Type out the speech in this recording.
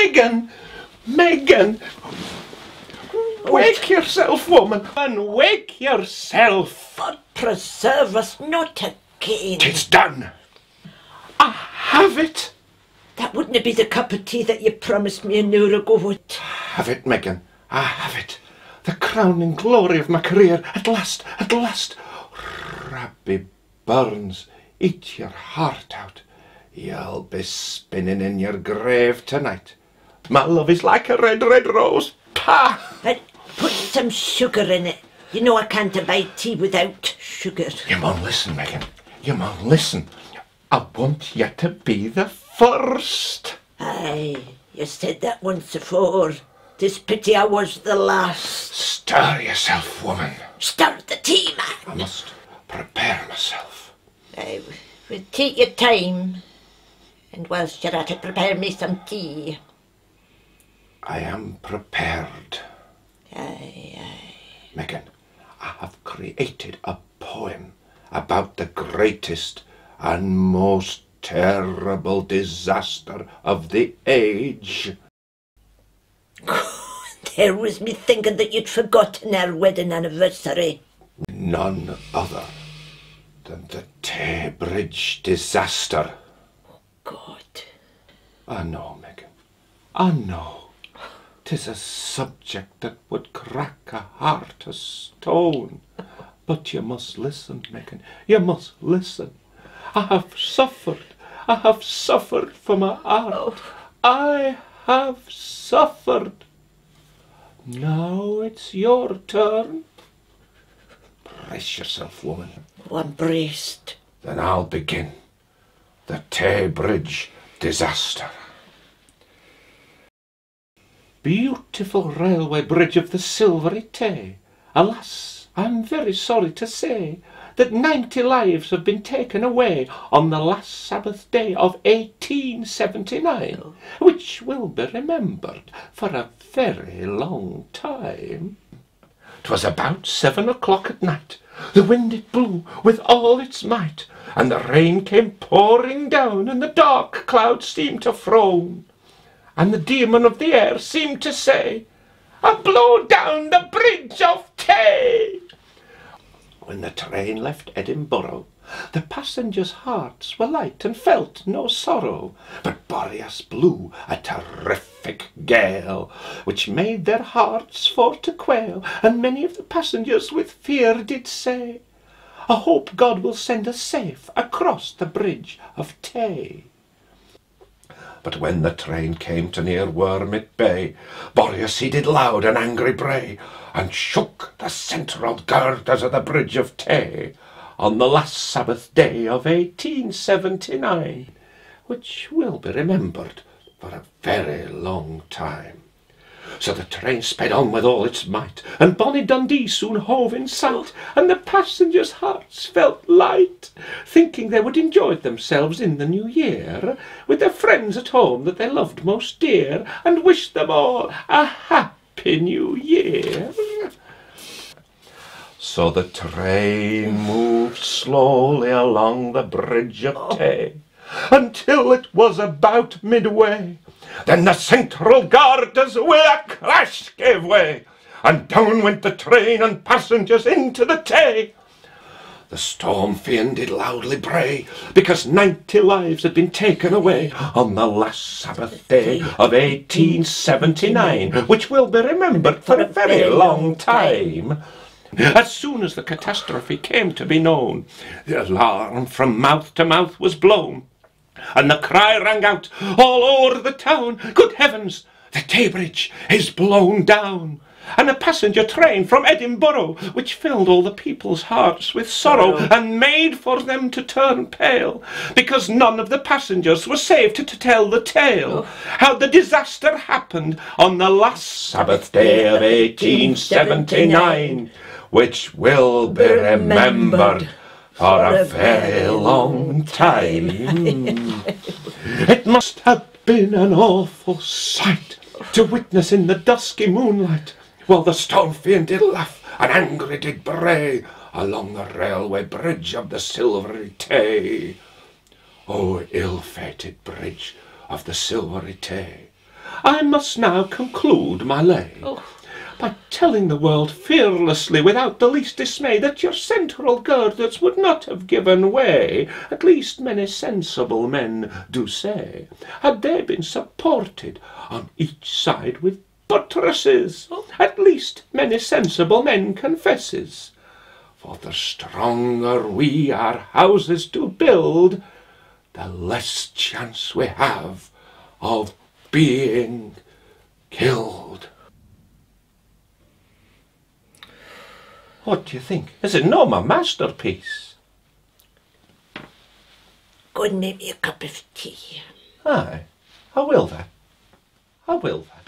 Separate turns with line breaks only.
Megan! Megan! Wake yourself, woman, and wake yourself!
God preserve us, not again.
'Tis done. I have it.
That wouldn't be the cup of tea that you promised me an hour ago, would it?
Have it, Megan. I have it. The crowning glory of my career. At last, at last. Rabbi Burns, eat your heart out. You'll be spinning in your grave tonight. My love is like a red, red rose. Pah!
And put some sugar in it. You know I can't abide tea without sugar.
You mun listen, Megan. You mun listen. I want you to be the first.
Aye, you said that once before. 'Tis pity I was the last.
Stir yourself, woman.
Start the tea,
I
man.
must prepare myself.
Aye, well, take your time. And whilst you're at it, prepare me some tea.
I am prepared.
Aye, aye.
Megan, I have created a poem about the greatest and most terrible disaster of the age.
There was me thinking that you'd forgotten our wedding anniversary.
None other than the Tay Bridge Disaster.
God.
I know, Megan. I know. 'Tis a subject that would crack a heart of stone. But you must listen, Megan. You must listen. I have suffered. I have suffered for my art.
Oh.
I have suffered. Now it's your turn. Brace yourself, woman.
Oh, I'm braced.
Then I'll begin. The Tay Bridge Disaster. Beautiful railway bridge of the silvery Tay. Alas, I'm very sorry to say that 90 lives have been taken away on the last Sabbath day of 1879, which will be remembered for a very long time. 'Twas about 7 o'clock at night. The wind it blew with all its might, and the rain came pouring down, and the dark clouds seemed to frown. And the demon of the air seemed to say, "I blow down the bridge of Tay." When the train left Edinburgh, the passengers' hearts were light and felt no sorrow. But Boreas blew a terrific gale, which made their hearts for to quail, and many of the passengers with fear did say, "I hope God will send us safe across the bridge of Tay." But when the train came to near Wormit Bay, Boreas he did loud and angry bray, and shook the central girders of the bridge of Tay on the last Sabbath day of 1879, which will be remembered for a very long time. So the train sped on with all its might, and bonny Dundee soon hove in sight, and the passengers' hearts felt light, thinking they would enjoy themselves in the new year, with their friends at home that they loved most dear, and wished them all a happy new year. So the train moved slowly along the bridge of Tay, until it was about midway. Then the central girders with a crash gave way, and down went the train and passengers into the Tay. The storm fiend did loudly bray, because 90 lives had been taken away on the last Sabbath day of 1879, which will be remembered for a very long time. As soon as the catastrophe came to be known, the alarm from mouth to mouth was blown, and the cry rang out all over the town, "Good heavens, the Tay Bridge is blown down!" And a passenger train from Edinburgh, which filled all the people's hearts with sorrow, and made for them to turn pale, because none of the passengers were saved to tell the tale, how the disaster happened on the last Sabbath day of 1879, which will be remembered for a very long time. It must have been an awful sight to witness in the dusky moonlight, while the storm fiend did laugh and angry did bray along the railway bridge of the silvery Tay. O ill-fated bridge of the silvery Tay, I must now conclude my lay.
Oh.
By telling the world fearlessly, without the least dismay, that your central girders would not have given way, at least many sensible men do say, had they been supported on each side with buttresses. At least many sensible men confesses. For the stronger we our houses do build, the less chance we have of being killed. What do you think? Is it not my masterpiece?
Go and make me a cup of tea.
Aye, I will that. I will that.